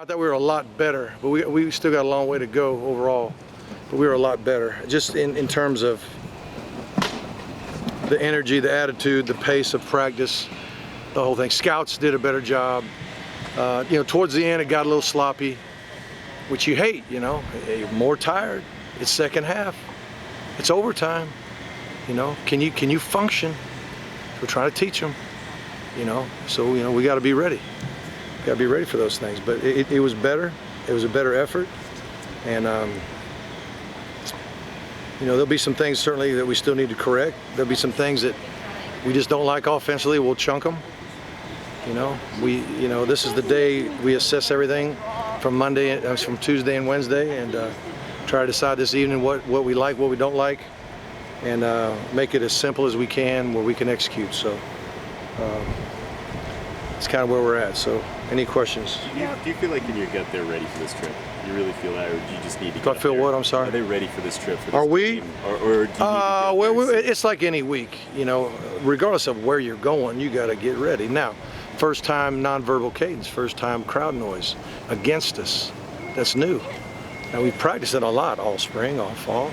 I thought we were a lot better, but we still got a long way to go overall. But we were a lot better, just in terms of the energy, the attitude, the pace of practice, the whole thing. Scouts did a better job. Towards the end it got a little sloppy, which you hate. You're more tired. It's second half. It's overtime. Can you function? We're trying to teach them. So we got to be ready. Got to be ready for those things. But it was better. It was a better effort, and there'll be some things certainly that we still need to correct. There'll be some things that we just don't like offensively. We'll chunk them. This is the day we assess everything from Tuesday and Wednesday, and try to decide this evening what we like, what we don't like, and make it as simple as we can where we can execute. So it's kind of where we're at. So any questions? Do you feel like in your gut they're ready for this trip? You really feel that, or do you just need to Do I feel what? I'm sorry? Are they ready for this trip? Are we? Or do you need to get it's like any week. Regardless of where you're going, you got to get ready. Now, first time nonverbal cadence, first time crowd noise against us. That's new. Now we practiced it a lot all spring, all fall.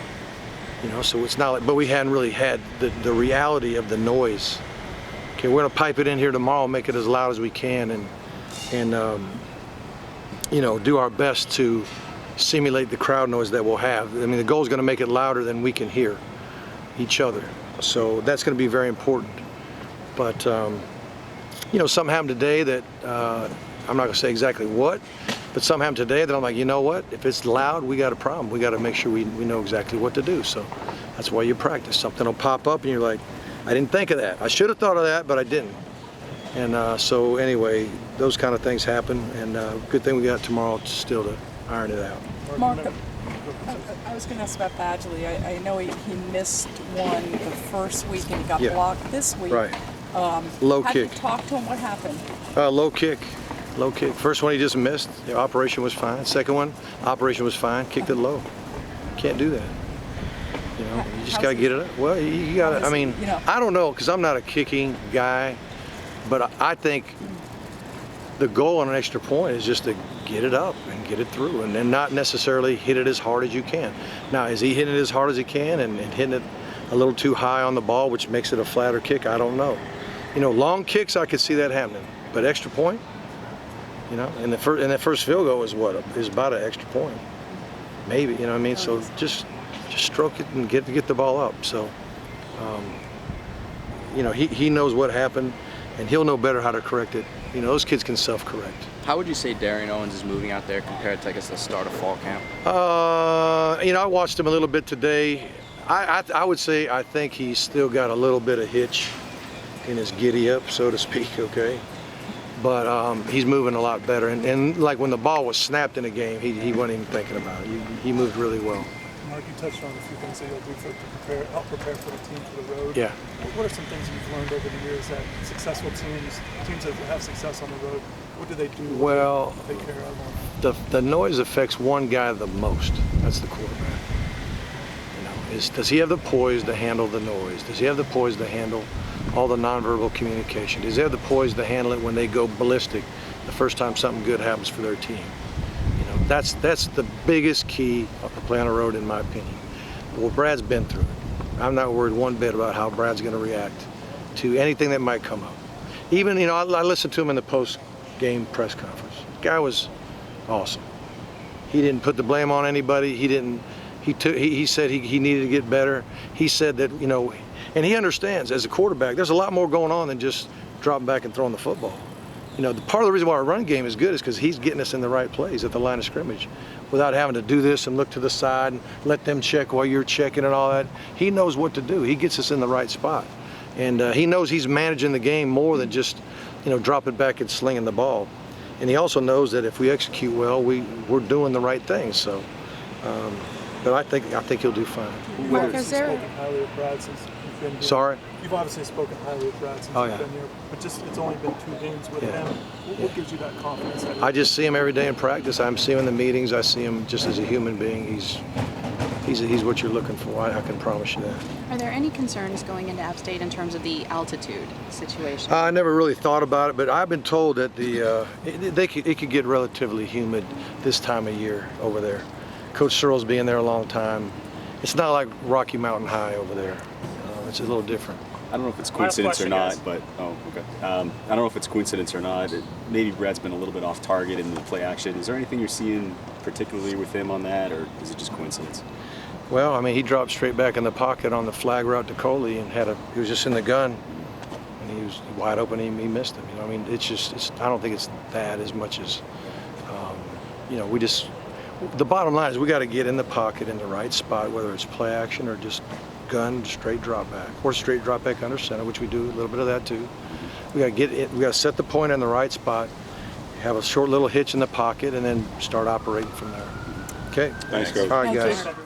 So it's not like, but we hadn't really had the reality of the noise. Okay, we're gonna pipe it in here tomorrow, make it as loud as we can, and do our best to simulate the crowd noise that we'll have. I mean, the goal is gonna make it louder than we can hear each other. So that's gonna be very important. But something happened today that I'm not gonna say exactly what, but something happened today that I'm like, you know what? If it's loud, we got a problem. We got to make sure we know exactly what to do. So that's why you practice. Something will pop up, and you're like, I didn't think of that. I should have thought of that, but I didn't. And so anyway, those kind of things happen, and good thing we got tomorrow still to iron it out. Mark, I was going to ask about Badgley. I know he missed one the first week and he got blocked this week. Right. Low How kick. did you talk to him? What happened? Low kick. Low kick. First one he just missed. The operation was fine. Second one, operation was fine. Kicked it low. Can't do that. You just got to get it up. Well, you got to. I mean, I don't know, because I'm not a kicking guy, but I think the goal on an extra point is just to get it up and get it through, and then not necessarily hit it as hard as you can. Now, is he hitting it as hard as he can and hitting it a little too high on the ball, which makes it a flatter kick? I don't know. Long kicks, I could see that happening, but extra point. And that first field goal is about an extra point, maybe. You know what I mean? So just stroke it and get the ball up. So, he knows what happened, and he'll know better how to correct it. Those kids can self-correct. How would you say Darian Owens is moving out there compared to, I guess, the start of fall camp? I watched him a little bit today. I would say I think he's still got a little bit of hitch in his giddy up, so to speak. Okay. But he's moving a lot better, and like when the ball was snapped in a game, he wasn't even thinking about it. He moved really well. Mark, you touched on a few things that you'll do to help prepare for the team for the road. Yeah. What are some things you've learned over the years that successful teams that have success on the road, what do they do? Well, take care of? The noise affects one guy the most. That's the quarterback. Does he have the poise to handle the noise? Does he have the poise to handle all the nonverbal communication? Does he have the poise to handle it when they go ballistic the first time something good happens for their team? That's the biggest key of playing on the road, in my opinion. Well, Brad's been through it. I'm not worried one bit about how Brad's going to react to anything that might come up. Even, I listened to him in the post-game press conference. The guy was awesome. He didn't put the blame on anybody. He said he needed to get better. He said that, and he understands as a quarterback, there's a lot more going on than just dropping back and throwing the football. Part of the reason why our run game is good is because he's getting us in the right plays at the line of scrimmage without having to do this and look to the side and let them check while you're checking and all that. He knows what to do. He gets us in the right spot. And he knows he's managing the game more than just, dropping back and slinging the ball. And he also knows that if we execute well, we're doing the right thing. So, but I think he'll do fine. Mark, is there? Spoken highly of Brad since you've been here. Sorry? You've obviously spoken highly of Brad since you've been here, but it's only been 2 games with him. What gives you that confidence? I just see him every day in practice. I see him in the meetings. I see him just as a human being. He's he's what you're looking for. I can promise you that. Are there any concerns going into App State in terms of the altitude situation? I never really thought about it, but I've been told that it could get relatively humid this time of year over there. Coach Searle's been there a long time. It's not like Rocky Mountain High over there. It's a little different. I don't know if it's coincidence or not, but okay. I don't know if it's coincidence or not. Maybe Brad's been a little bit off target in the play action. Is there anything you're seeing particularly with him on that, or is it just coincidence? Well, I mean, he dropped straight back in the pocket on the flag route to Coley and he was just in the gun, and he was wide open. He missed him. You know, I mean, I don't think it's that as much as, you know, the bottom line is we got to get in the pocket in the right spot, whether it's play action or just gun, straight drop back, or straight drop back under center, which we do a little bit of that too. We got to get it. We got to set the point in the right spot, have a short little hitch in the pocket, and then start operating from there. Okay. Thanks, Coach. All right, Thank guys. you.